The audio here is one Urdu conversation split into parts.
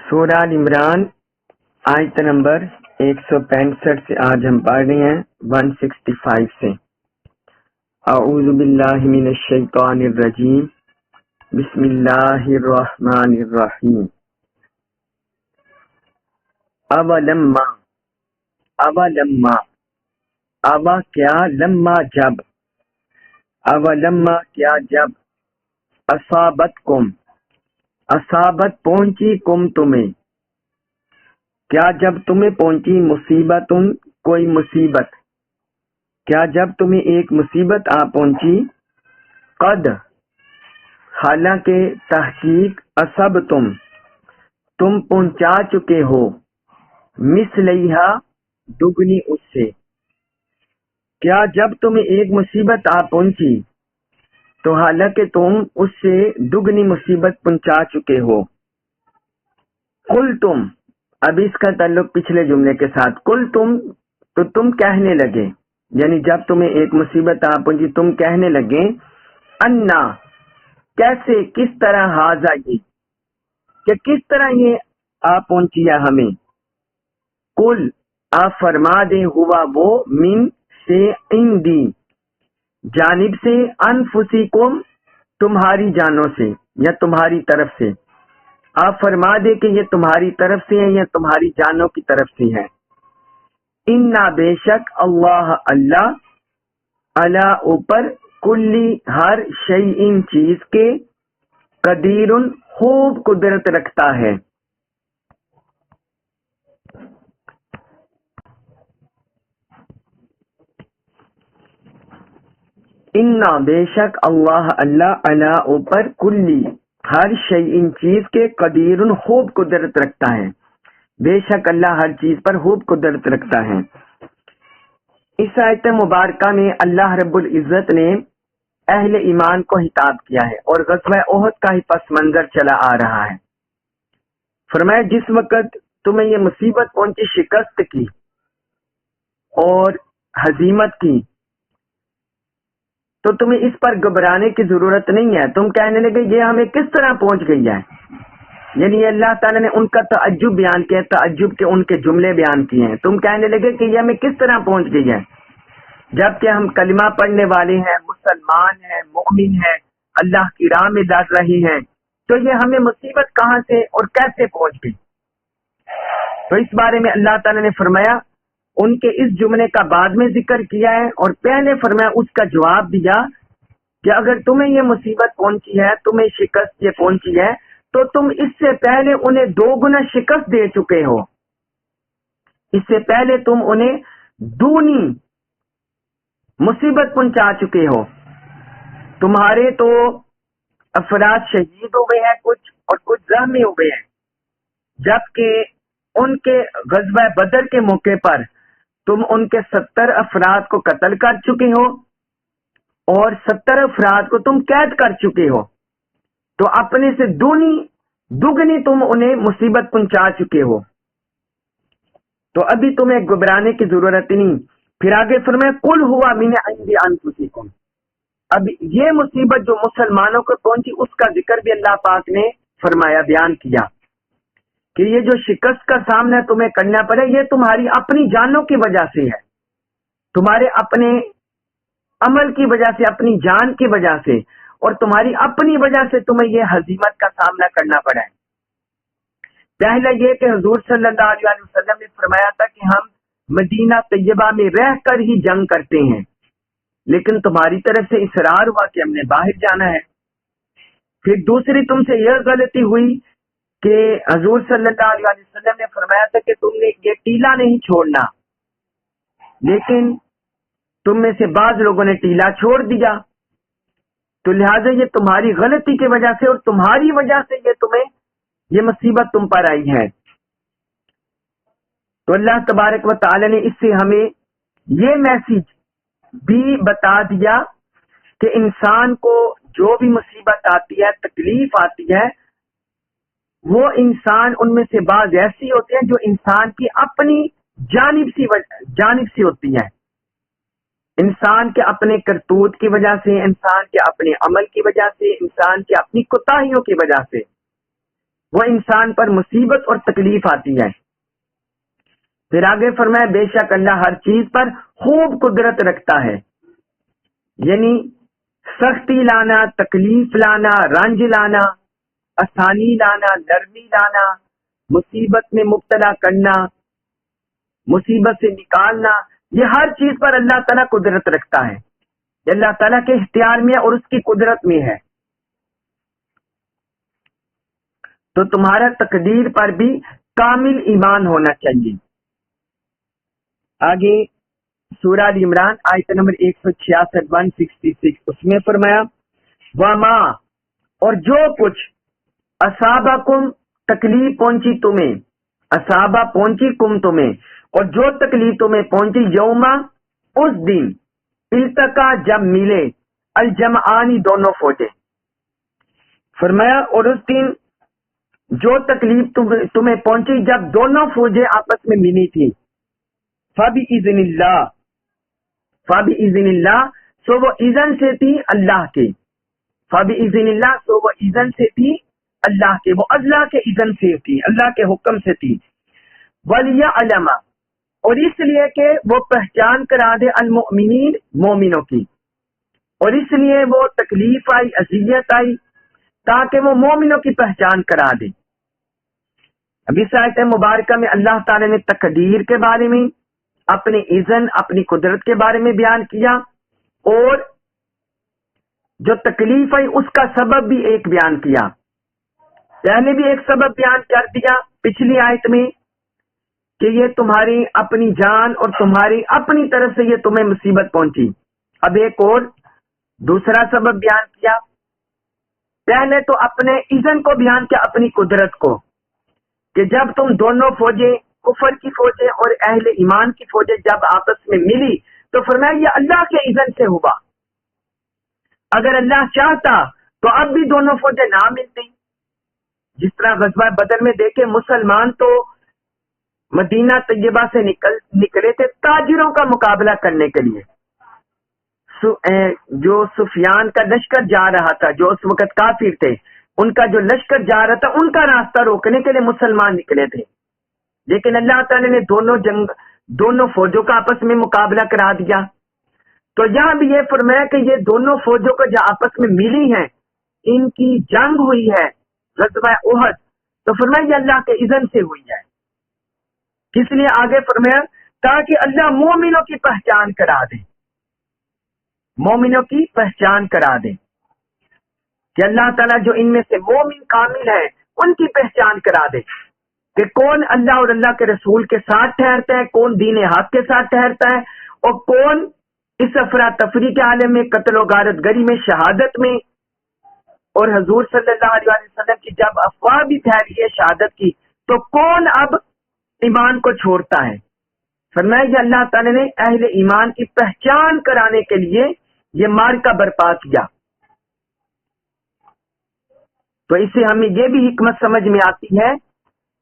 سورہ آل عمران آیت نمبر 165 سے آج ہم پڑھ رہے ہیں 165 سے۔ اعوذ باللہ من الشیطان الرجیم، بسم اللہ الرحمن الرحیم۔ اولما اوا کیا، لما جب، اولما کیا جب، اصابت پہنچی کم تمہیں، کیا جب تمہیں پہنچی مصیبت کوئی مصیبت، کیا جب تمہیں ایک مصیبت آ پہنچی، قد حالانکہ تحقیق اصب تم پہنچا چکے ہو، مثلیہا دگنی اس سے، کیا جب تمہیں ایک مصیبت آ پہنچی تو حالانکہ تم اس سے دگنی مصیبت پہنچا چکے ہو۔ قل تم، اب اس کا تعلق پچھلے جملے کے ساتھ، قل تم تو تم کہنے لگے، یعنی جب تمہیں ایک مصیبت آ پہنچی تم کہنے لگے، انا کیسے، کس طرح، ہاذا یہ کہ کس طرح یہ آ پہنچی ہے ہمیں، قل آپ فرما دے، ہوا وہ، من سے، عندی جانب سے، انفسکم تمہاری جانوں سے یا تمہاری طرف سے، آپ فرما دے کہ یہ تمہاری طرف سے ہے یا تمہاری جانوں کی طرف سے ہے۔ انا بے شک، اللہ علی اوپر، کلی ہر شیء چیز کے، قدیر خوب قدرت رکھتا ہے۔ انا بے شک، اللہ علی اوپر، کلی ہر شیء چیز کے، قدیر خوب قدرت رکھتا ہے، بے شک اللہ ہر چیز پر خوب قدرت رکھتا ہے۔ اس آیت مبارکہ میں اللہ رب العزت نے اہل ایمان کو خطاب کیا ہے اور غزوہ احد کا ہی پس منظر چلا آ رہا ہے۔ فرمایا جس وقت تمہیں یہ مصیبت پہنچی، شکست کی اور ہزیمت کی، تو تمہیں اس پر گھبرانے کی ضرورت نہیں ہے۔ تم کہنے لگے یہ ہمیں کس طرح پہنچ گئی ہے، یعنی اللہ تعالیٰ نے ان کا تعجب بیان کیا، تعجب کے ان کے جملے بیان کیے ہیں۔ تم کہنے لگے کہ یہ ہمیں کس طرح پہنچ گئی ہے، جبکہ ہم کلمہ پڑھنے والے ہیں، مسلمان ہیں، مومن ہیں، اللہ کی راہ میں لڑ رہے ہیں، تو یہ ہمیں مصیبت کہاں سے اور کیسے پہنچ گئی؟ تو اس بارے میں اللہ تعالیٰ نے فرمایا، ان کے اس جملے کا بعد میں ذکر کیا ہے اور پہلے فرمایا اس کا جواب دیا کہ اگر تمہیں یہ مصیبت پہنچی ہے، تمہیں شکست یہ پہنچی ہے، تو تم اس سے پہلے انہیں 2 گنا شکست دے چکے ہو، اس سے پہلے تم انہیں دونی مصیبت پہنچا چکے ہو۔ تمہارے تو افراد شہید ہوئے ہیں کچھ، اور کچھ زخمی ہوئے ہیں، جبکہ ان کے غزوہ بدر کے موقع پر تم ان کے 70 افراد کو قتل کر چکے ہو اور 70 افراد کو تم قید کر چکے ہو، تو اپنے سے دگنی تم انہیں مصیبت پہنچا چکے ہو، تو ابھی تمہیں گھبرانے کی ضرورت نہیں۔ پھر آگے فرمایا قل ہوا من عند انفسکم، اب یہ مصیبت جو مسلمانوں کو پہنچی اس کا ذکر بھی اللہ پاک نے فرمایا، بیان کیا کہ یہ جو شکست کا سامنا تمہیں کرنا پڑے یہ تمہاری اپنی جانوں کی وجہ سے ہے، تمہارے اپنے عمل کی وجہ سے، اپنی جان کی وجہ سے، اور تمہاری اپنی وجہ سے تمہیں یہ ہزیمت کا سامنا کرنا پڑا ہے۔ پہلا یہ کہ حضور صلی اللہ علیہ وسلم نے فرمایا تھا کہ ہم مدینہ طیبہ میں رہ کر ہی جنگ کرتے ہیں، لیکن تمہاری طرف سے اصرار ہوا کہ ہم نے باہر جانا ہے۔ پھر دوسری تم سے یہ غلطی ہوئی کہ حضور صلی اللہ علیہ وسلم نے فرمایا تھا کہ تم نے یہ ٹیلا نہیں چھوڑنا، لیکن تم میں سے بعض لوگوں نے ٹیلا چھوڑ دیا، تو لہٰذا یہ تمہاری غلطی کی وجہ سے اور تمہاری وجہ سے یہ مصیبت تم پر آئی ہے۔ تو اللہ تبارک و تعالی نے اس سے ہمیں یہ میسج بھی بتا دیا کہ انسان کو جو بھی مصیبت آتی ہے، تکلیف آتی ہے، وہ انسان ان میں سے بعض ایسی ہوتے ہیں جو انسان کی اپنی جانب سے ہوتی ہے، انسان کے اپنے کرتوت کی وجہ سے، انسان کے اپنے عمل کی وجہ سے، انسان کے اپنی کوتاہیوں کی وجہ سے۔ وہ انسان پر مصیبت اور تکلیف آتی ہے. پھر آگے فرمایا بے شک اللہ ہر چیز پر خوب قدرت رکھتا ہے. یعنی سختی لانا، تکلیف لانا، رنج لانا، آسانی لانا، نرمی لانا، مصیبت میں مبتلا کرنا، مصیبت سے نکالنا، یہ ہر چیز پر اللہ تعالیٰ قدرت رکھتا ہے. یہ اللہ تعالیٰ کے اختیار میں اور اس کی قدرت میں ہے. تو تمہارا تقدیر پر بھی کامل ایمان ہونا چاہیے. آگے سورہ ال عمران آیت نمبر 166 166 اس میں فرمایا وما اور جو کچھ اصابکم تکلیف پہنچی تمہیں، اصابہ پہنچی کم تمہیں، اور جو تکلیف تمہیں پہنچی یوما اس دن، التقا جب ملے، الجمعانی دونوں فوجیں. فرمایا اور اس دن جو تکلیف تمہیں پہنچی جب دونوں فوجیں آپس میں ملی تھی، فَبِإِذْنِ اللَّهِ، فَبِإِذْنِ اللَّهِ سو وہ اذن سے تھی اللہ کے، فَبِإِذْنِ اللَّهِ سو وہ اذن سے تھی اللہ کے، وہ اللہ کے اذن سے تھی، اللہ کے حکم سے تھی. وَلِيَعْلَمَ اور اس لیے کہ وہ پہچان کرا دے المؤمنین مومنوں کی، اور اس لیے وہ تکلیف آئی، اذیت آئی، تاکہ وہ مومنوں کی پہچان کرا دے. اب اس آیت مبارکہ میں اللہ تعالی نے تقدیر کے بارے میں، اپنے اذن، اپنی قدرت کے بارے میں بیان کیا، اور جو تکلیف آئی اس کا سبب بھی ایک بیان کیا. پہلے بھی ایک سبب بیان کر دیا پچھلی آیت میں کہ یہ تمہاری اپنی جان اور تمہاری اپنی طرف سے یہ تمہیں مصیبت پہنچی. اب ایک اور دوسرا سبب بیان کیا. پہلے تو اپنے اذن کو بیان کیا، اپنی قدرت کو، کہ جب تم دونوں فوجیں، کفر کی فوجیں اور اہل ایمان کی فوجیں جب آپس میں ملی تو فرمایا یہ اللہ کے اذن سے ہوا. اگر اللہ چاہتا تو اب بھی دونوں فوجیں نہ ملتی. جس طرح غزوہ بدر میں دیکھے مسلمان تو مدینہ طیبہ سے نکلے تھے تاجروں کا مقابلہ کرنے کے لیے. جو سفیان کا لشکر جا رہا تھا، جو اس وقت کافر تھے، ان کا جو لشکر جا رہا تھا ان کا راستہ روکنے کے لیے مسلمان نکلے تھے. لیکن اللہ تعالی نے دونوں فوجوں کا آپس میں مقابلہ کرا دیا. تو یہاں بھی یہ فرمایا کہ یہ دونوں فوجوں کو جو آپس میں ملی ہیں، ان کی جنگ ہوئی ہے غزوہ احد، تو فرمایا یہ اللہ کے اذن سے ہوئی ہے. کس لیے؟ آگے فرمایا تاکہ اللہ مومنوں کی پہچان کرا دے، مومنوں کی پہچان کرا دے، کہ اللہ تعالیٰ جو ان میں سے مومن کامل ہے ان کی پہچان کرا دے کہ کون اللہ اور اللہ کے رسول کے ساتھ ٹھہرتا ہے، کون دین حق کے ساتھ ٹھہرتا ہے، اور کون اس افراتفری کے عالم میں، قتل و غارت گری میں، شہادت میں. اور حضور صلی اللہ علیہ وسلم کی جب افواہ بھی پھیلی ہے شہادت کی تو کون اب ایمان کو چھوڑتا ہے. فرمایا یہ اللہ تعالی نے اہل ایمان کی پہچان کرانے کے لیے یہ معرکہ برپا کیا. تو اس سے ہمیں یہ بھی حکمت سمجھ میں آتی ہے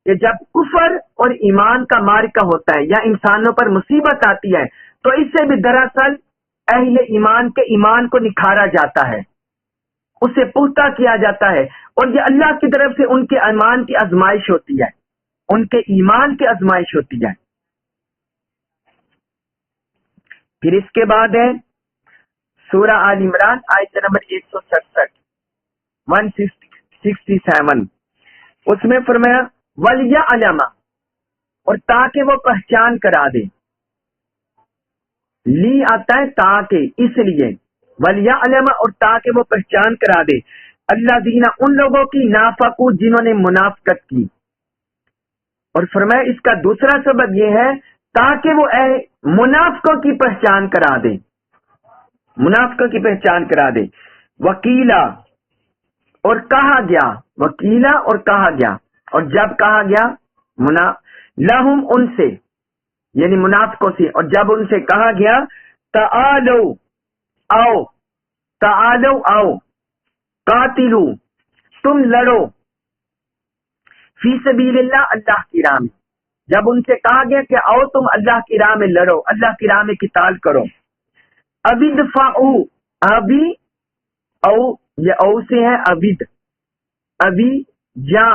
کہ جب کفر اور ایمان کا معرکہ ہوتا ہے یا انسانوں پر مصیبت آتی ہے تو اس سے بھی دراصل اہل ایمان کے ایمان کو نکھارا جاتا ہے، اسے پختہ کیا جاتا ہے، اور یہ اللہ کی طرف سے ان کے ایمان کی آزمائش ہوتی ہے، ان کے ایمان کی آزمائش ہوتی ہے. پھر اس کے بعد ہے سورہ آل عمران آیت نمبر 167 167. اس میں فرمایا وَلْيَعْلَمَ اور تاکہ وہ پہچان کرا دے. لی آتا ہے تاکہ، اس لیے وَلْيَعْلَمَ اور تاکہ وہ پہچان کرا دے الذین ان لوگوں کی نافقوا جنہوں نے منافقت کی. اور فرمایا اس کا دوسرا سبب یہ ہے تاکہ وہ منافقوں کی پہچان کرا دے، منافقوں کی پہچان کرا دے. وکیلا اور کہا گیا، وکیلا اور کہا گیا، اور جب کہا گیا لہم ان سے یعنی منافقوں سے، اور جب ان سے کہا گیا تعالو آؤ، تعالو آؤ، قاتلو تم لڑو، فی سبیل اللہ اللہ کی راہ میں. جب ان سے کہا گیا کہ آؤ تم اللہ کی راہ میں لڑو، اللہ کی راہ میں قتال کرو. ابدفعو، ابھی او یہ او سے ہے ابد، ابھی جاں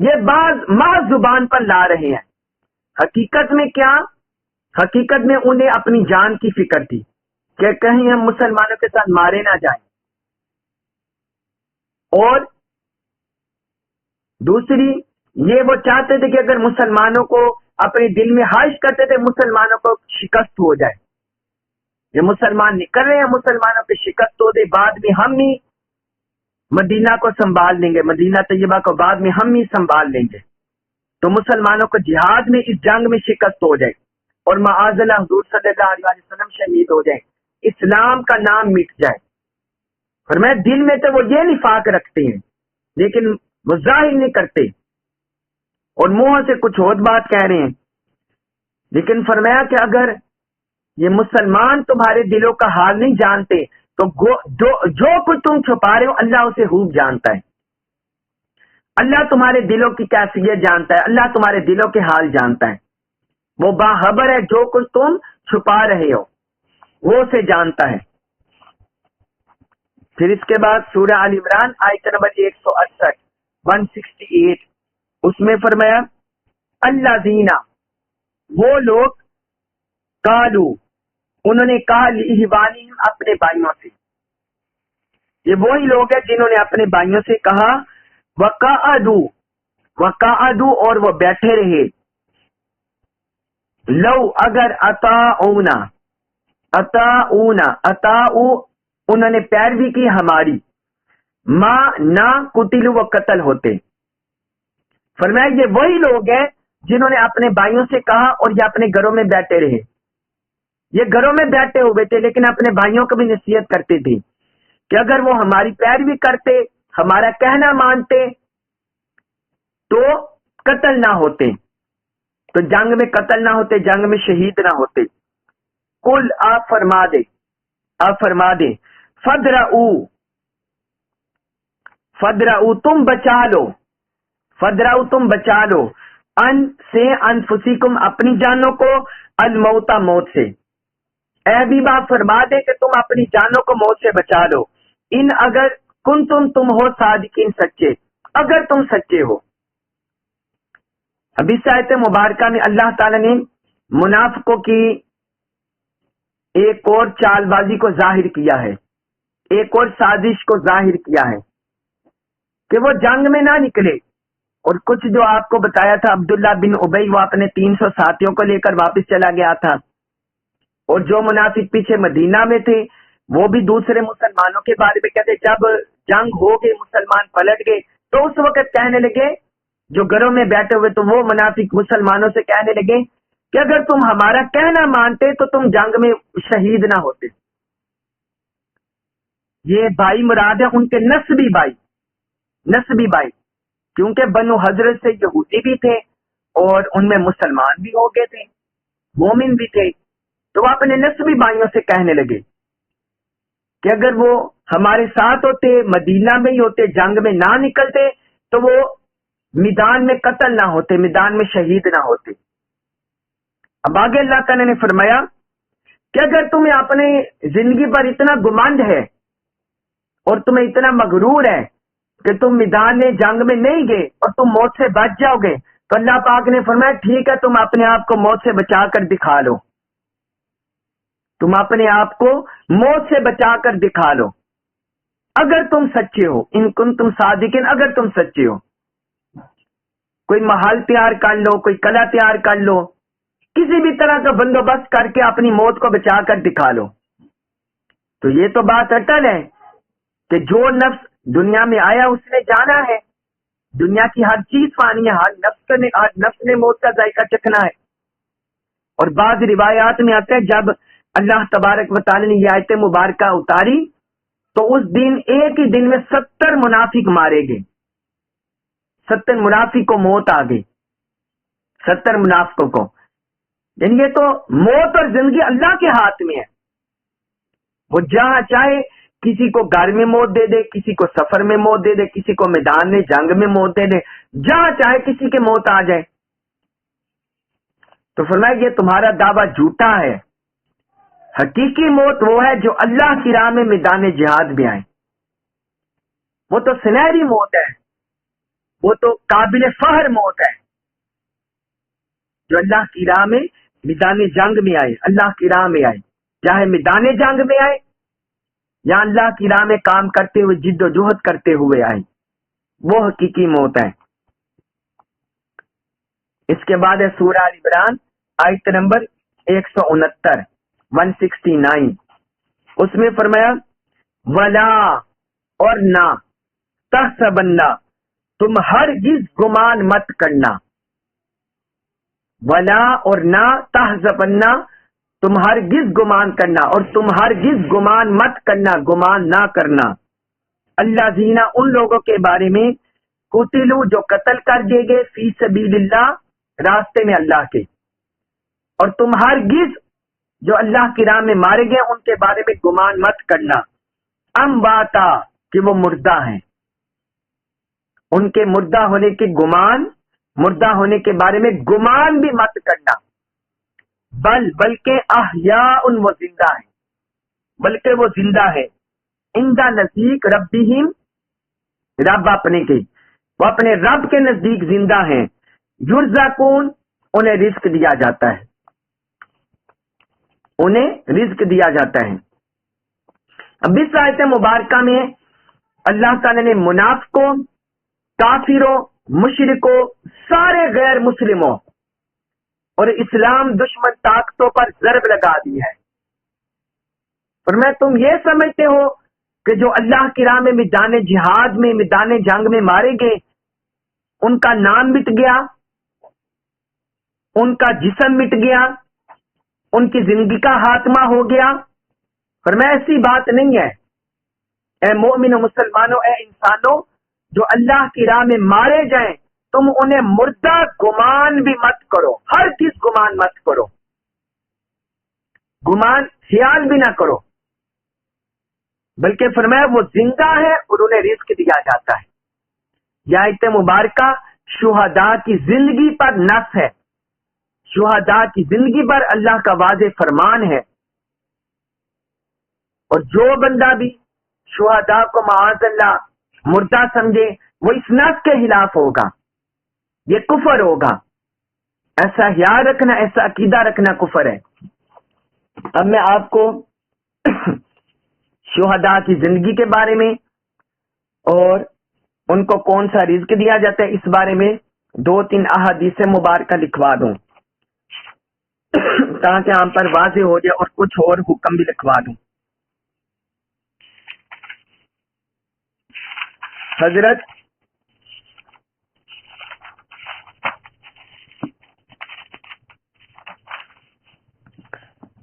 یہ بعض محض زبان پر لا رہے ہیں، حقیقت میں کیا؟ حقیقت میں انہیں اپنی جان کی فکر تھی کہ کہیں ہم مسلمانوں کے ساتھ مارے نہ جائیں، اور دوسری یہ وہ چاہتے تھے کہ اگر مسلمانوں کو اپنے دل میں خواہش کرتے تھے مسلمانوں کو شکست ہو جائے، یہ مسلمان نکل رہے ہیں مسلمانوں کی شکست ہو دے، بعد میں ہم ہی مدینہ کو سنبھال لیں گے، مدینہ طیبہ کو بعد میں ہم ہی سنبھال لیں گے، تو مسلمانوں کو جہاد میں اس جنگ میں شکست ہو جائے اور معاذ اللہ حضور صلی اللہ علیہ وسلم شہید ہو جائے، اسلام کا نام مٹ جائے۔ فرمایا دل میں تو وہ یہ نفاق رکھتے ہیں لیکن وہ ظاہر نہیں کرتے اور منہ سے کچھ اور بات کہہ رہے ہیں، لیکن فرمایا کہ اگر یہ مسلمان تمہارے دلوں کا حال نہیں جانتے تو جو کچھ تم چھپا رہے ہو اللہ اسے خوب جانتا ہے، اللہ تمہارے دلوں کی کیفیت جانتا ہے، اللہ تمہارے دلوں کے حال جانتا ہے، وہ باخبر ہے جو کچھ تم چھپا رہے ہو وہ اسے جانتا ہے۔ پھر اس کے بعد سورہ آل عمران آیت نمبر 168 168 اس میں فرمایا الذین، وہ لوگ قالو، انہوں نے کہا لإخوانہم، اپنے بھائیوں سے، یہ وہی لوگ ہیں جنہوں نے اپنے بھائیوں سے کہا وقعدوا اور وہ بیٹھے رہے، لو اگر اطاعونا انہوں نے پیروی کی ہماری، ما نہ قتلوا وہ قتل ہوتے۔ فرمایا یہ وہی لوگ ہیں جنہوں نے اپنے بھائیوں سے کہا اور یہ اپنے گھروں میں بیٹھے رہے، یہ گھروں میں بیٹھے ہوئے تھے لیکن اپنے بھائیوں کو بھی نصیحت کرتے تھے کہ اگر وہ ہماری پیروی کرتے، ہمارا کہنا مانتے تو قتل نہ ہوتے، تو جنگ میں قتل نہ ہوتے، جنگ میں شہید نہ ہوتے۔ قل آپ فرما دے فدرؤ تم بچا لو انفسکم اپنی جانوں کو، الموت موت سے، اے حبیبہ فرما دے کہ تم اپنی جانوں کو موت سے بچا لو، ان اگر تم ہو صادقین سچے، اگر تم سچے ہو۔ اب اس آیت مبارکہ میں اللہ تعالی نے منافقوں کی ایک اور چال بازی کو ظاہر کیا ہے، ایک اور سازش کو ظاہر کیا ہے کہ وہ جنگ میں نہ نکلے، اور کچھ جو آپ کو بتایا تھا عبداللہ بن ابی وہ اپنے 300 ساتھیوں کو لے کر واپس چلا گیا تھا، اور جو منافق پیچھے مدینہ میں تھے وہ بھی دوسرے مسلمانوں کے بارے میں کہتے، جب جنگ ہو گئی مسلمان پلٹ گئے تو اس وقت کہنے لگے، جو گھروں میں بیٹھے ہوئے تو وہ منافق مسلمانوں سے کہنے لگے کہ اگر تم ہمارا کہنا مانتے تو تم جنگ میں شہید نہ ہوتے۔ یہ بھائی مراد ہے ان کے نسبی بھائی، کیونکہ بنو حضرت سے یہودی بھی تھے اور ان میں مسلمان بھی ہو گئے تھے، مومن بھی تھے، تو وہ اپنے نسبی بھائیوں سے کہنے لگے کہ اگر وہ ہمارے ساتھ ہوتے، مدینہ میں ہی ہوتے، جنگ میں نہ نکلتے تو وہ میدان میں قتل نہ ہوتے، میدان میں شہید نہ ہوتے۔ اب آگے اللہ تعالی نے فرمایا کہ اگر تمہیں اپنے زندگی پر اتنا گمانڈ ہے اور تمہیں اتنا مغرور ہے کہ تم میدان جنگ میں نہیں گئے اور تم موت سے بچ جاؤ گے، تو اللہ پاک نے فرمایا ٹھیک ہے تم اپنے آپ کو موت سے بچا کر دکھا لو، تم اپنے آپ کو موت سے بچا کر دکھا لو، اگر تم سچے ہو، ان کنتم صادقین، اگر تم سچے ہو۔ کوئی محل تیار کر لو، کوئی قلعہ تیار کر لو، کسی بھی طرح کا بندوبست کر کے اپنی موت کو بچا کر دکھا لو۔ تو یہ تو بات اٹل ہے کہ جو نفس دنیا میں آیا اس نے جانا ہے، دنیا کی ہر چیز فانی ہے، ہر نفس نے موت کا ذائقہ چکھنا ہے۔ اور بعض روایات میں آتا ہے جب اللہ تبارک و تعالی نے یہ آیت مبارکہ اتاری تو اس دن ایک ہی دن میں 70 منافق مارے گئے، 70 منافق کو موت آ گئی، 70 منافقوں کو۔ یعنی یہ تو موت اور زندگی اللہ کے ہاتھ میں ہے، وہ جہاں چاہے کسی کو گھر میں موت دے دے، کسی کو سفر میں موت دے دے، کسی کو میدان میں جنگ میں موت دے دے، جہاں چاہے کسی کے موت آ جائے۔ تو فرمایا یہ تمہارا دعویٰ جھوٹا ہے، حقیقی موت وہ ہے جو اللہ کی راہ میں میدان جہاد میں آئے، وہ تو سنہری موت ہے، وہ تو قابل فخر موت ہے جو اللہ کی راہ میں میدان جنگ میں آئے، اللہ کی راہ میں آئے، چاہے میدان جنگ میں آئے یا اللہ کی راہ میں کام کرتے ہوئے جد و جہد کرتے ہوئے آئے، وہ حقیقی موت ہے۔ اس کے بعد ہے سورہ آل عمران آیت نمبر 169 169، اس میں فرمایا ولا اور نہ تحسبن، تم ہرگز گمان مت کرنا، ولا اور نہ تحسبن، تم ہرگز گمان کرنا اور تم ہرگز گمان مت کرنا، گمان نہ کرنا، اللہ زینا ان لوگوں کے بارے میں قتلوا جو قتل کر دیے گئے فی سبیل اللہ راستے میں اللہ کے، اور تم ہرگز جو اللہ کی راہ میں مارے گئے ان کے بارے میں گمان مت کرنا، امواتا کہ وہ مردہ ہیں، ان کے مردہ ہونے کے گمان، مردہ ہونے کے بارے میں گمان بھی مت کرنا، بلکہ احیاء وہ زندہ ہیں، بلکہ وہ زندہ ہے، عند نزدیک ربہم رب اپنے کے، وہ اپنے رب کے نزدیک زندہ ہیں، یرزقون انہیں رزق دیا جاتا ہے، انہیں رزق دیا جاتا ہے۔ اب اس آیت مبارکہ میں اللہ تعالی نے منافقوں، کافروں، مشرکوں، سارے غیر مسلموں اور اسلام دشمن طاقتوں پر ضرب لگا دی ہے، اور میں تم یہ سمجھتے ہو کہ جو اللہ کی راہ میں میدان جہاد میں، میدان جنگ میں مارے گئے ان کا نام مٹ گیا، ان کا جسم مٹ گیا، ان کی زندگی کا خاتمہ ہو گیا؟ پر میں ایسی بات نہیں ہے۔ اے مومنو، مسلمانوں، اے انسانوں، جو اللہ کی راہ میں مارے جائیں تم انہیں مردہ گمان بھی مت کرو، ہر چیز گمان مت کرو، گمان خیال بھی نہ کرو، بلکہ فرمایا وہ زندہ ہے اور انہیں رزق دیا جاتا ہے۔ یہ آیت مبارکہ شہداء کی زندگی پر نص ہے، شہداء کی زندگی پر اللہ کا واضح فرمان ہے، اور جو بندہ بھی شہداء کو معاذ اللہ مردہ سمجھے وہ اس نص کے خلاف ہوگا، یہ کفر ہوگا، ایسا خیال رکھنا، ایسا عقیدہ رکھنا کفر ہے۔ اب میں آپ کو شہداء کی زندگی کے بارے میں اور ان کو کون سا رزق دیا جاتا ہے اس بارے میں 2-3 احادیث مبارکہ لکھوا دوں تاکہ ہم پر واضح ہو جائے، اور کچھ اور حکم بھی لکھوا دوں۔ حضرت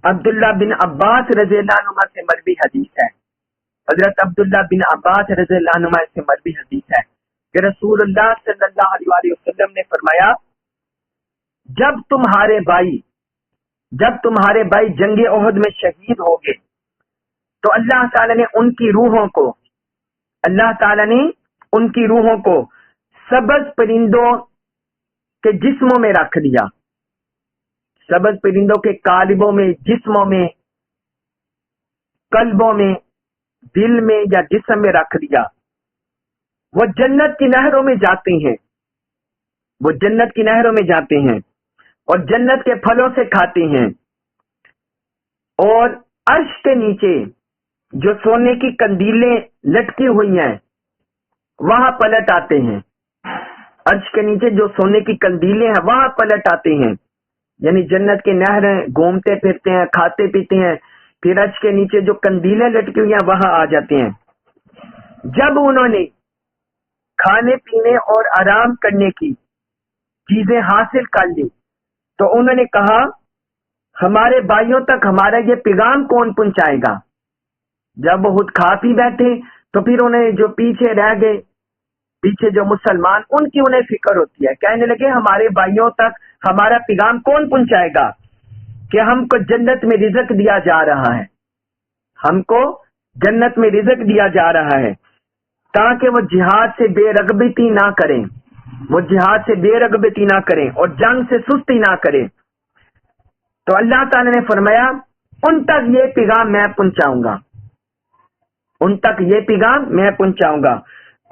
عبداللہ بن عباس رضی اللہ عنہ سے مروی حدیث ہے، حضرت عبداللہ بن عباس رضی اللہ عنہ سے مروی حدیث ہے کہ رسول اللہ صلی اللہ علیہ وسلم نے فرمایا جب تمہارے بھائی جنگ احد میں شہید ہو گئے تو اللہ تعالی نے ان کی روحوں کو سبز پرندوں کے جسموں میں رکھ دیا، سبز پرندوں کے قالبوں میں، جسموں میں، قلبوں میں، دل میں یا جسم میں رکھ دیا۔ وہ جنت کی نہروں میں جاتے ہیں، وہ جنت کی نہروں میں جاتے ہیں اور جنت کے پھلوں سے کھاتے ہیں، اور عرش کے نیچے جو سونے کی قندیلیں لٹکی ہوئی ہیں وہاں پلٹ آتے ہیں، عرش کے نیچے جو سونے کی قندیلیں ہیں وہاں پلٹ آتے ہیں، یعنی جنت کے نہریں گھومتے پھرتے ہیں، کھاتے پیتے ہیں، پھر عرش کے نیچے جو قندیلیں لٹکی ہوئی ہیں وہاں آ جاتے ہیں۔ جب انہوں نے کھانے پینے اور آرام کرنے کی چیزیں حاصل کر لی تو انہوں نے کہا ہمارے بھائیوں تک ہمارا یہ پیغام کون پہنچائے گا؟ جب وہ خود کھا پی بیٹھے تو پھر انہیں جو پیچھے رہ گئے، پیچھے جو مسلمان، ان کی انہیں فکر ہوتی ہے، کہنے لگے ہمارے بھائیوں تک ہمارا پیغام کون پہنچائے گا کہ ہم کو جنت میں رزق دیا جا رہا ہے، ہم کو جنت میں رزق دیا جا رہا ہے، تاکہ وہ جہاد سے بے رغبتی نہ کریں، وہ جہاد سے بے رغبتی نہ کریں اور جنگ سے سستی نہ کریں۔ تو اللہ تعالی نے فرمایا ان تک یہ پیغام میں پہنچاؤں گا، ان تک یہ پیغام میں پہنچاؤں گا،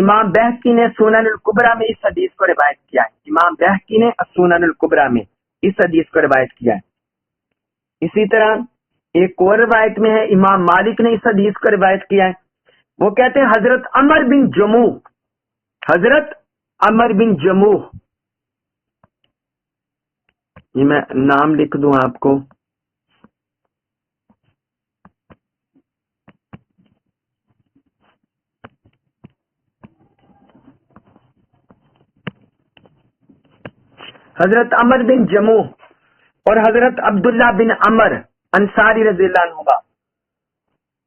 امام بہقی نے سنن الکبریٰ میں اس حدیث کو روایت کیا ہے. امام بہقی نے سنن الکبریٰ میں اس حدیث کو روایت کیا ہے. اسی طرح ایک اور روایت میں ہے امام مالک نے اس حدیث کو روایت کیا ہے. وہ کہتے ہیں حضرت عمر بن جموح، حضرت عمر بن جموح، یہ میں نام لکھ دوں آپ کو، حضرت عمر بن جموح اور حضرت عبداللہ بن عمر انصاری رضی اللہ عنہ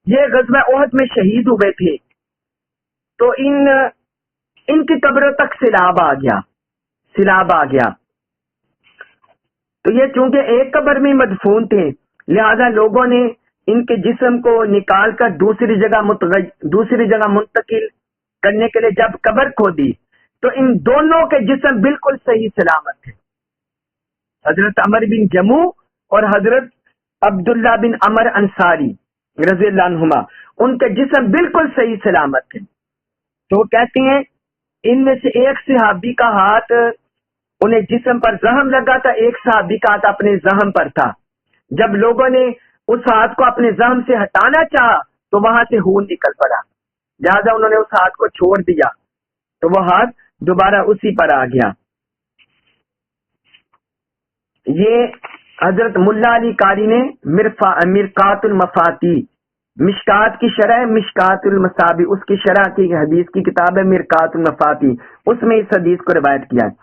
یہ غزوہ احد میں شہید ہوئے تھے. تو ان کی قبروں تک سیلاب آ گیا. تو یہ چونکہ ایک قبر میں مدفون تھے، لہذا لوگوں نے ان کے جسم کو نکال کر دوسری جگہ منتقل کرنے کے لیے جب قبر کھودی تو ان دونوں کے جسم بالکل صحیح سلامت تھے. حضرت عمر بن جموح اور حضرت عبداللہ بن عمر انصاری رضی اللہ عنہما، ان کے جسم بالکل صحیح سلامت تھے. تو وہ کہتے ہیں ان میں سے ایک صحابی کا ہاتھ انہیں جسم پر زخم لگا تھا، ایک صحابی کا ہاتھ اپنے زخم پر تھا. جب لوگوں نے اس ہاتھ کو اپنے زخم سے ہٹانا چاہا تو وہاں سے خون نکل پڑا، لہذا انہوں نے اس ہاتھ کو چھوڑ دیا تو وہ ہاتھ دوبارہ اسی پر آ گیا. یہ حضرت ملا علی قاری نے مرقات المفاتی، مشکات کی شرح مشکات المصابی، اس کی شرح کی حدیث کی کتاب ہے مرقات المفاتی، اس میں اس حدیث کو روایت کیا ہے.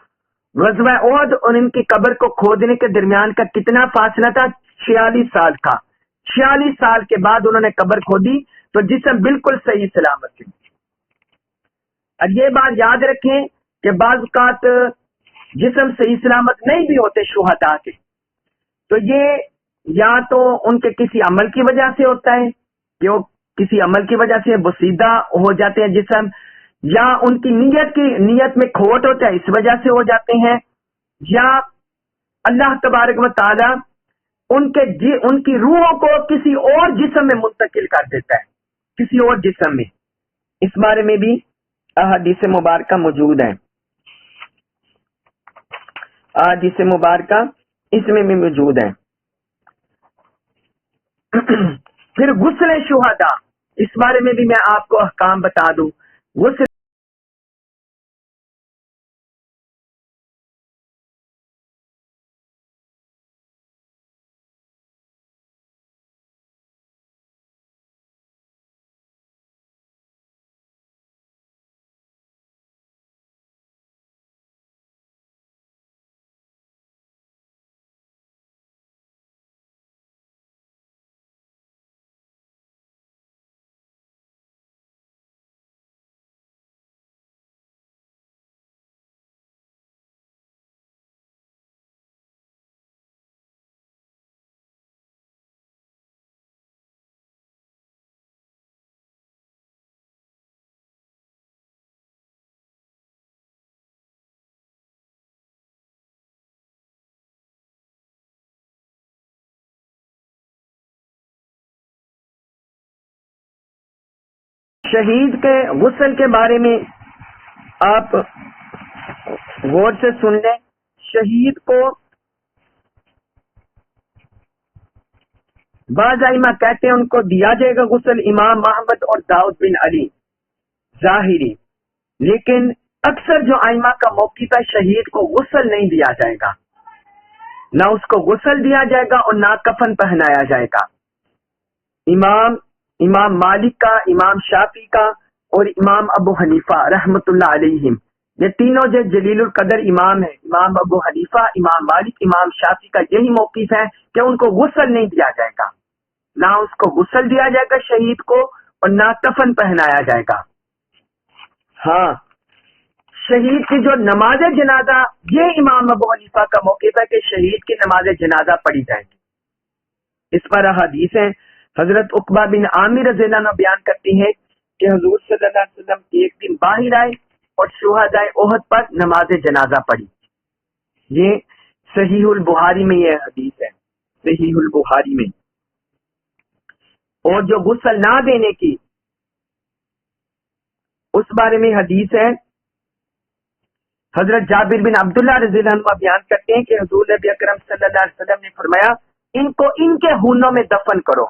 غزوہ احد اور ان کی قبر کو کھودنے کے درمیان کا کتنا فاصلہ تھا؟ 46 سال کا. 46 سال کے بعد انہوں نے قبر کھودی تو جسم بالکل صحیح سلامت تھے. اب یہ بات یاد رکھیں کہ بعض اوقات جسم صحیح سلامت نہیں بھی ہوتے شہداء کے، تو یہ یا تو ان کے کسی عمل کی وجہ سے ہوتا ہے کہ وہ کسی عمل کی وجہ سے بوسیدہ ہو جاتے ہیں جسم، یا ان کی نیت میں کھوٹ ہوتا ہے اس وجہ سے ہو جاتے ہیں، یا اللہ تبارک و تعالی ان کی روحوں کو کسی اور جسم میں منتقل کر دیتا ہے، کسی اور جسم میں. اس بارے میں بھی احادیث مبارکہ موجود ہیں. احادیث مبارکہ اس میں بھی موجود ہیں. پھر غسل شہداء، اس بارے میں بھی میں آپ کو احکام بتا دوں. غسل شہید کے غسل کے بارے میں آپ غور سے سن لیں. شہید کو بعض ائمہ کہتے ہیں ان کو دیا جائے گا غسل، امام محمد اور داؤد بن علی ظاہری، لیکن اکثر جو ائمہ کا موقف ہے شہید کو غسل نہیں دیا جائے گا، نہ اس کو غسل دیا جائے گا اور نہ کفن پہنایا جائے گا. امام مالک کا، امام شافعی کا اور امام ابو حنیفہ رحمت اللہ علیہم، یہ تینوں جو جلیل القدر امام ہیں، امام ابو حنیفہ، امام مالک، امام شافعی کا یہی موقف ہے کہ ان کو غسل نہیں دیا جائے گا، نہ اس کو غسل دیا جائے گا شہید کو اور نہ کفن پہنایا جائے گا. ہاں، شہید کی جو نماز جنازہ، یہ امام ابو حنیفہ کا موقف ہے کہ شہید کی نماز جنازہ پڑھی جائے گی. اس پر حدیث ہیں. حضرت عقبہ بن عامر رضی اللہ عنہ بیان کرتی ہیں کہ حضور صلی اللہ علیہ وسلم ایک دن باہر آئے اور شہداء احد پر نماز جنازہ پڑھی. یہ صحیح البخاری میں یہ حدیث ہے، صحیح البخاری میں. اور جو غسل نہ دینے کی اس بارے میں حدیث ہے، حضرت جابر بن عبداللہ رضی اللہ عنہ بیان کرتے ہیں کہ حضور نبی اکرم صلی اللہ علیہ وسلم نے فرمایا ان کو ان کے خونوں میں دفن کرو،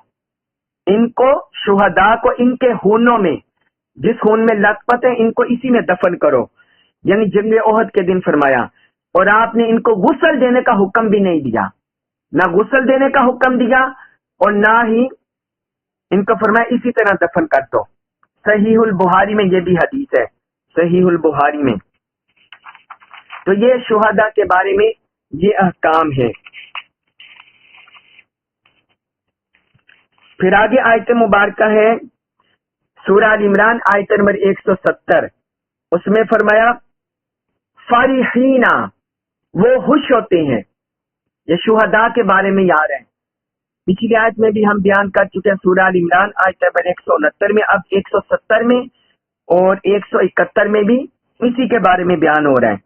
ان کو شہداء کو ان کے خونوں میں، جس خون میں لت پت ہے ان کو اسی میں دفن کرو، یعنی جنگ احد کے دن فرمایا۔ اور آپ نے ان کو غسل دینے کا حکم بھی نہیں دیا، نہ غسل دینے کا حکم دیا اور نہ ہی ان کو فرمایا اسی طرح دفن کر دو۔ صحیح البخاری میں یہ بھی حدیث ہے، صحیح البخاری میں۔ تو یہ شہداء کے بارے میں یہ احکام ہے۔ پھر آگے آیت مبارکہ ہے سورہ ال عمران آیت نمبر 170، اس میں فرمایا فارحینا، وہ خوش ہوتے ہیں۔ یہ شہداء کے بارے میں یاد ہے، پچھلی آیت میں بھی ہم بیان کر چکے ہیں سورہ ال عمران آیت نمبر 169 میں، اب 170 میں اور 171 میں بھی اسی کے بارے میں بیان ہو رہا ہے۔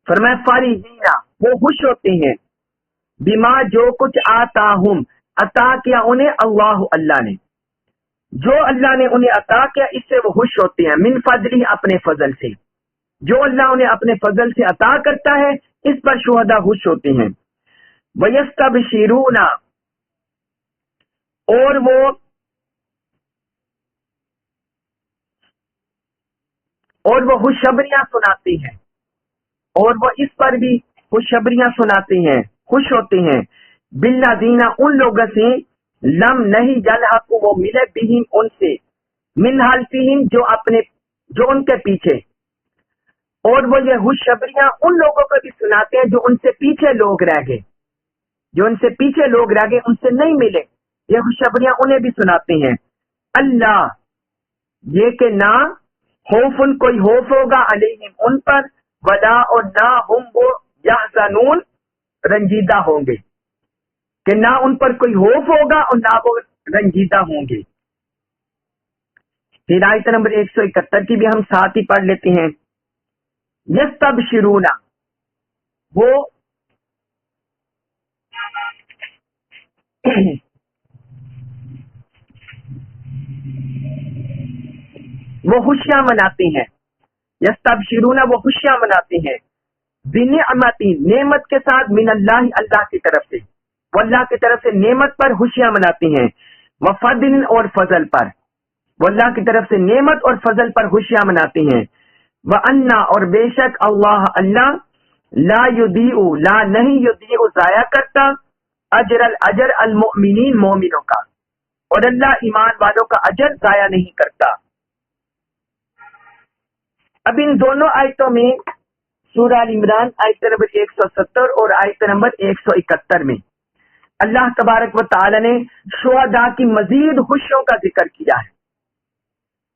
فرمایا فارحینا، وہ خوش ہوتے ہیں، بما جو کچھ آتاہم، عطا کیا انہیں اللہ نے، جو اللہ نے انہیں عطا کیا اس سے وہ خوش ہوتے ہیں، من فضلی، اپنے فضل سے، جو اللہ انہیں اپنے فضل سے عطا کرتا ہے اس پر شہداء خوش ہوتے ہیں۔ وَيَسْتَبْشِرُونَ، اور وہ خوشخبریاں سناتے ہیں، اور وہ اس پر بھی خوشخبریاں سناتے ہیں، خوش ہوتے ہیں، بالذین، ان لوگوں سے، لم نہیں یلحق، وہ ملے بہم ان سے، من حلفہم، جو ان کے پیچھے، اور وہ یہ خوشخبریاں ان لوگوں کو بھی سناتے ہیں جو ان سے پیچھے لوگ رہ گئے، جو ان سے پیچھے لوگ رہ گئے ان سے نہیں ملے، یہ خوشخبریاں انہیں بھی سناتے ہیں۔ اللہ، یہ کہ نہ خوفن، کوئی خوف ہوگا، علیہم، ان پر، ولا، اور نہ ہم وہ، یحزنون، رنجیدہ ہوں گے، کہ نہ ان پر کوئی خوف ہوگا اور نہ وہ رنجیدہ ہوں گے۔ پھر آیت نمبر 171 کی بھی ہم ساتھ ہی پڑھ لیتے ہیں۔ یستبشرون، وہ خوشیاں مناتے ہیں، یستبشرون، وہ خوشیاں مناتے ہیں، بنعمت، نعمت کے ساتھ، من اللہ، اللہ کی طرف سے، وہ اللہ کی طرف سے نعمت پر خوشیاں مناتے ہیں، وفضل، اور فضل پر، وہ اللہ کی طرف سے نعمت اور فضل پر خوشیاں مناتے ہیں، وَأَنَّ، اور بے شک اللہ لا یضیع، لا نہیں یضیع، ضائع کرتا، اجر المؤمنین، مومنوں کا، اور اللہ ایمان والوں کا اجر ضائع نہیں کرتا۔ اب ان دونوں آیتوں میں سورہ ال عمران آیت نمبر 170 اور آیت نمبر 171 میں اللہ تبارک و تعالی نے شہداء کی مزید خوشیوں کا ذکر کیا ہے۔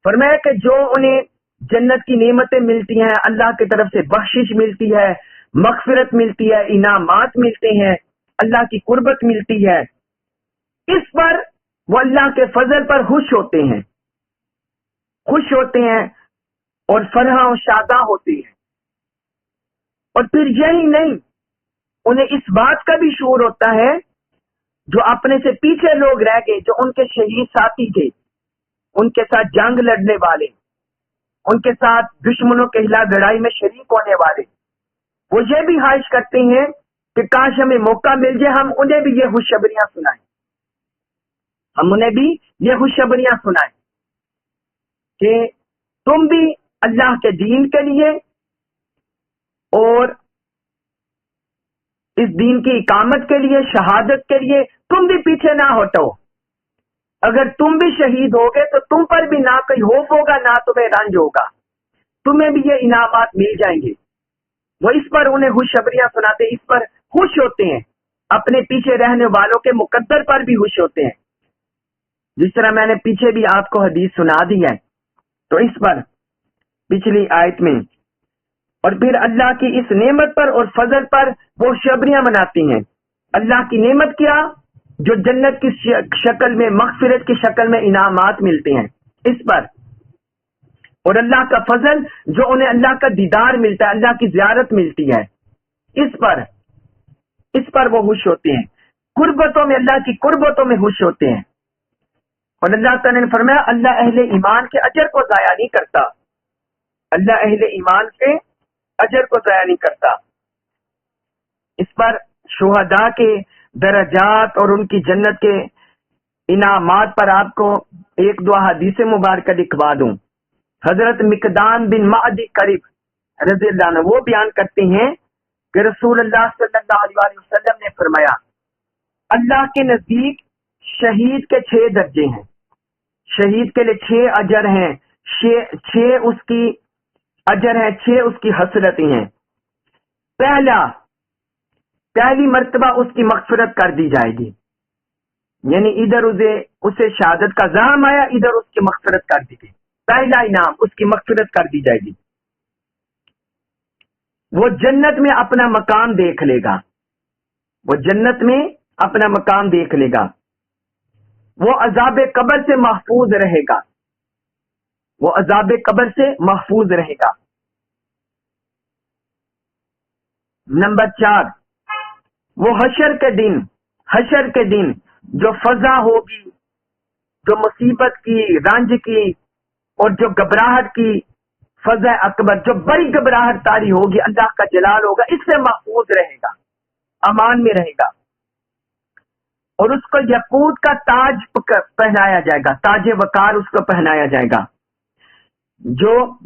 فرمایا کہ جو انہیں جنت کی نعمتیں ملتی ہیں، اللہ کی طرف سے بخشش ملتی ہے، مغفرت ملتی ہے، انعامات ملتے ہیں، اللہ کی قربت ملتی ہے، اس پر وہ اللہ کے فضل پر خوش ہوتے ہیں، خوش ہوتے ہیں اور فرحاں و شاداں ہوتے ہیں۔ اور پھر یہی نہیں، انہیں اس بات کا بھی شعور ہوتا ہے جو اپنے سے پیچھے لوگ رہ گئے، جو ان کے شہید ساتھی تھے، ان کے ساتھ جنگ لڑنے والے، ان کے ساتھ دشمنوں کے خلاف لڑائی میں شریک ہونے والے، وہ یہ بھی خواہش کرتے ہیں کہ کاش ہمیں موقع مل جائے ہم انہیں بھی یہ خوشخبریاں سنائیں، ہم انہیں بھی یہ خوشخبریاں سنائیں کہ تم بھی اللہ کے دین کے لیے اور اس دین کی اقامت کے لیے، شہادت کے لیے تم بھی پیچھے نہ ہٹو، اگر تم بھی شہید ہوگے تو تم پر بھی نہ کوئی خوف ہوگا، نہ تمہیں رنج ہوگا، تمہیں بھی یہ انعامات مل جائیں گے۔ وہ اس پر انہیں خوشخبریاں سناتے، اس پر خوش ہوتے ہیں، اپنے پیچھے رہنے والوں کے مقدر پر بھی خوش ہوتے ہیں، جس طرح میں نے پیچھے بھی آپ کو حدیث سنا دی ہے، تو اس پر پچھلی آیت میں، اور پھر اللہ کی اس نعمت پر اور فضل پر وہ خوشخبریاں مناتی ہیں۔ اللہ کی نعمت کیا؟ جو جنت کی شکل میں، مغفرت کی شکل میں انعامات ملتے ہیں اس پر، اور اللہ کا فضل جو انہیں اللہ کا دیدار ملتا ہے، اللہ کی زیارت ملتی ہے، اس پر وہ خوش ہوتے ہیں، قربتوں میں، اللہ کی قربتوں میں خوش ہوتے ہیں۔ اور اللہ تعالیٰ نے فرمایا اللہ اہل ایمان کے اجر کو ضائع نہیں کرتا۔ اللہ اہل ایمان سے اجر کو ضائع نہیں کرتا۔ اس پر شہداء کے درجات اور ان کی جنت کے انعامات پر آپ کو ایک دو حدیث مبارکہ لکھوا دوں۔ حضرت مقدام بن معدی کرب رضی اللہ عنہ وہ بیان کرتے ہیں کہ رسول اللہ صلی اللہ علیہ وسلم نے فرمایا، اللہ کے نزدیک شہید کے 6 درجے ہیں، شہید کے لیے 6 اجر ہیں، 6 اس کی اجر ہے، 6 اس کی حسرتیں ہیں۔ پہلی مرتبہ اس کی مغفرت کر دی جائے گی، یعنی ادھر اسے شہادت کا زام آیا، ادھر اس کی مغفرت کر دی گئی، پہلا انعام اس کی مغفرت کر دی جائے گی۔ وہ جنت میں اپنا مقام دیکھ لے گا، وہ جنت میں اپنا مقام دیکھ لے گا، وہ عذاب قبر سے محفوظ رہے گا، وہ عذاب قبر سے محفوظ رہے گا۔ نمبر 4، وہ حشر کے دن جو فضا ہوگی، جو مصیبت کی، رنج کی اور جو گھبراہٹ کی فضا اکبر، جو بڑی گھبراہٹ طاری ہوگی، اللہ کا جلال ہوگا، اس سے محفوظ رہے گا، امان میں رہے گا۔ اور اس کو یاقوت کا تاج پہنایا جائے گا، تاج وقار اس کو پہنایا جائے گا،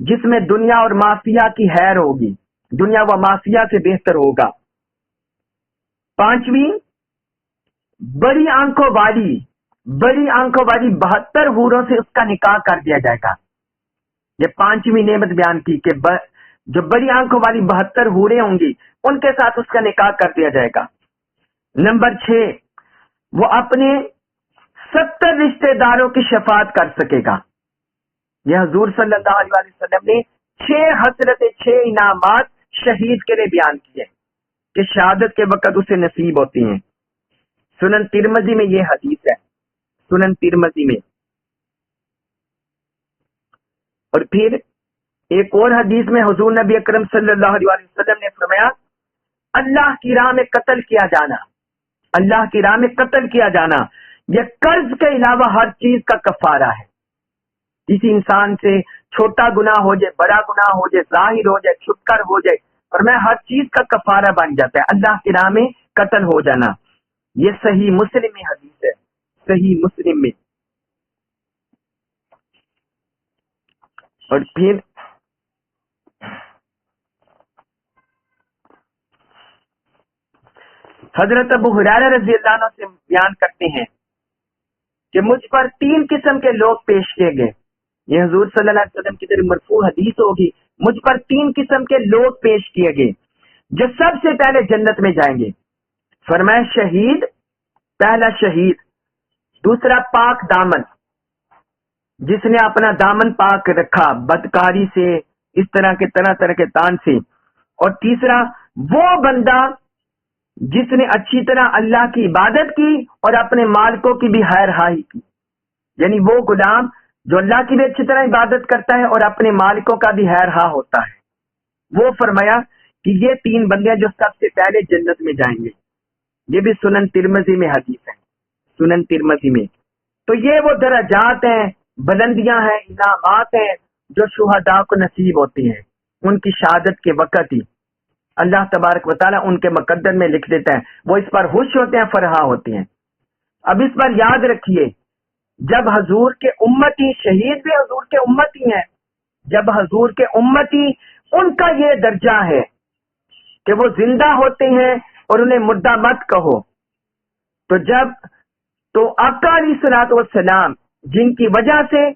جس میں دنیا اور معافیہ کی خیر ہوگی، دنیا و معافیہ سے بہتر ہوگا۔ 5ویں، بڑی آنکھوں والی 72 حوروں سے اس کا نکاح کر دیا جائے گا۔ یہ 5ویں نعمت بیان کی کہ جو بڑی آنکھوں والی 72 حوریں ہوں گی ان کے ساتھ اس کا نکاح کر دیا جائے گا۔ نمبر 6، وہ اپنے 70 رشتہ داروں کی شفاعت کر سکے گا۔ یہ حضور صلی اللہ علیہ وسلم نے 6 حسرتیں، 6 انعامات شہید کے لیے بیان کیے کہ شہادت کے وقت اسے نصیب ہوتی ہیں۔ سنن ترمذی میں یہ حدیث ہے، سنن ترمذی میں۔ اور پھر ایک اور حدیث میں حضور نبی اکرم صلی اللہ علیہ وسلم نے فرمایا، اللہ کی راہ میں قتل کیا جانا، اللہ کی راہ میں قتل کیا جانا یہ قرض کے علاوہ ہر چیز کا کفارہ ہے۔ کسی انسان سے چھوٹا گناہ ہو جائے، بڑا گناہ ہو جائے، ظاہر ہو جائے، چھپ کر ہو جائے، اور میں ہر چیز کا کفارہ بن جاتا ہے اللہ کی راہ میں قتل ہو جانا۔ یہ صحیح مسلم میں حدیث ہے، صحیح مسلم میں۔ اور پھر حضرت ابو ہریرہ رضی اللہ عنہ سے بیان کرتے ہیں کہ مجھ پر 3 قسم کے لوگ پیش کیے گئے، یہ حضور صلی اللہ علیہ وسلم کی طرف مرفوع حدیث ہوگی۔ مجھ پر 3 قسم کے لوگ پیش کیے گئے جو سب سے پہلے جنت میں جائیں گے۔ فرمایا شہید، پہلا شہید، دوسرا پاک دامن، جس نے اپنا دامن پاک رکھا بدکاری سے، اس طرح کے تان سے، اور تیسرا وہ بندہ جس نے اچھی طرح اللہ کی عبادت کی اور اپنے مالکوں کی بھی خیر خواہی کی، یعنی وہ غلام جو اللہ کی بھی اچھی طرح عبادت کرتا ہے اور اپنے مالکوں کا بھی خیر خواہ ہوتا ہے۔ وہ فرمایا کہ یہ 3 بندے جو سب سے پہلے جنت میں جائیں گے۔ یہ بھی سنن ترمذی میں حدیث ہے، سنن ترمذی میں۔ تو یہ وہ درجات ہیں، بلندیاں ہیں، انعامات ہیں جو شہداء کو نصیب ہوتی ہیں ان کی شہادت کے وقت ہی۔ اللہ تبارک و تعالیٰ ان کے مقدر میں لکھ دیتا ہے، وہ اس پر خوش ہوتے ہیں، فرحاں ہوتے ہیں۔ اب اس پر یاد رکھیے، جب حضور کے امتی، شہید بھی حضور کے امتی ہیں، جب حضور کے امتی، ان کا یہ درجہ ہے کہ وہ زندہ ہوتے ہیں اور انہیں مردہ مت کہو، تو آقا علیہ الصلوۃ والسلام جن کی وجہ سے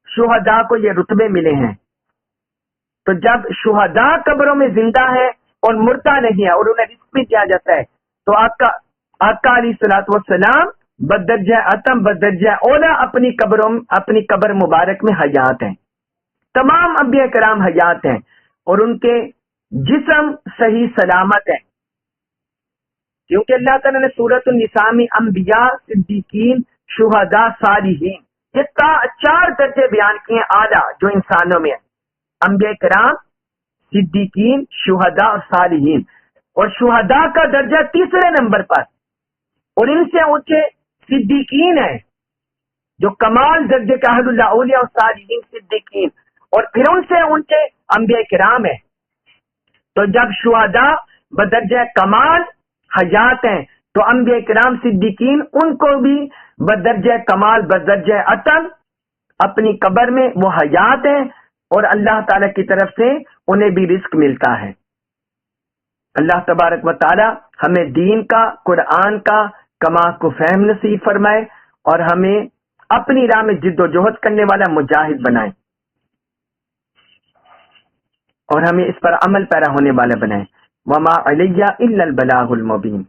شہداء کو یہ رتبے ملے ہیں، تو جب شہداء قبروں میں زندہ ہے اور مردہ نہیں ہے اور انہیں رزق بھی دیا جاتا ہے، تو آقا علیہ الصلوۃ والسلام بدرجہ اتم، بدرجہ اولا اپنی قبر مبارک میں حیات ہیں۔ تمام انبیاء کرام حیات ہیں اور ان کے جسم صحیح سلامت ہیں، کیونکہ اللہ تعالیٰ نے سورۃ النساء میں انبیاء، صدیقین، شہداء، صالحین، یہ 4 درجے بیان کیے اعلیٰ جو انسانوں میں ہیں، انبیاء کرام، صدیقین، شہداء اور صالحین۔ اور شہداء کا درجہ 3 نمبر پر، اور ان سے اونچے صدیقین ہیں جو کمال درجے کا اہل اللہ، اولیاء اور صالحین، صدیقین، اور پھر ان سے اونچے انبیاء کرام ہیں. تو جب شہداء بدرجہ کمال حیات ہیں تو انبیاء کرام صدیقین ان کو بھی بدرجہ کمال بدرجہ عطن اپنی قبر میں وہ حیات ہیں اور اللہ تعالی کی طرف سے انہیں بھی رزق ملتا ہے. اللہ تبارک و تعالی ہمیں دین کا قرآن کا کما کو فہم نصیب فرمائے اور ہمیں اپنی راہ میں جد و جہد کرنے والا مجاہد بنائے اور ہمیں اس پر عمل پیرا ہونے والا بنائے. وما علیہ الا البلاغ المبین.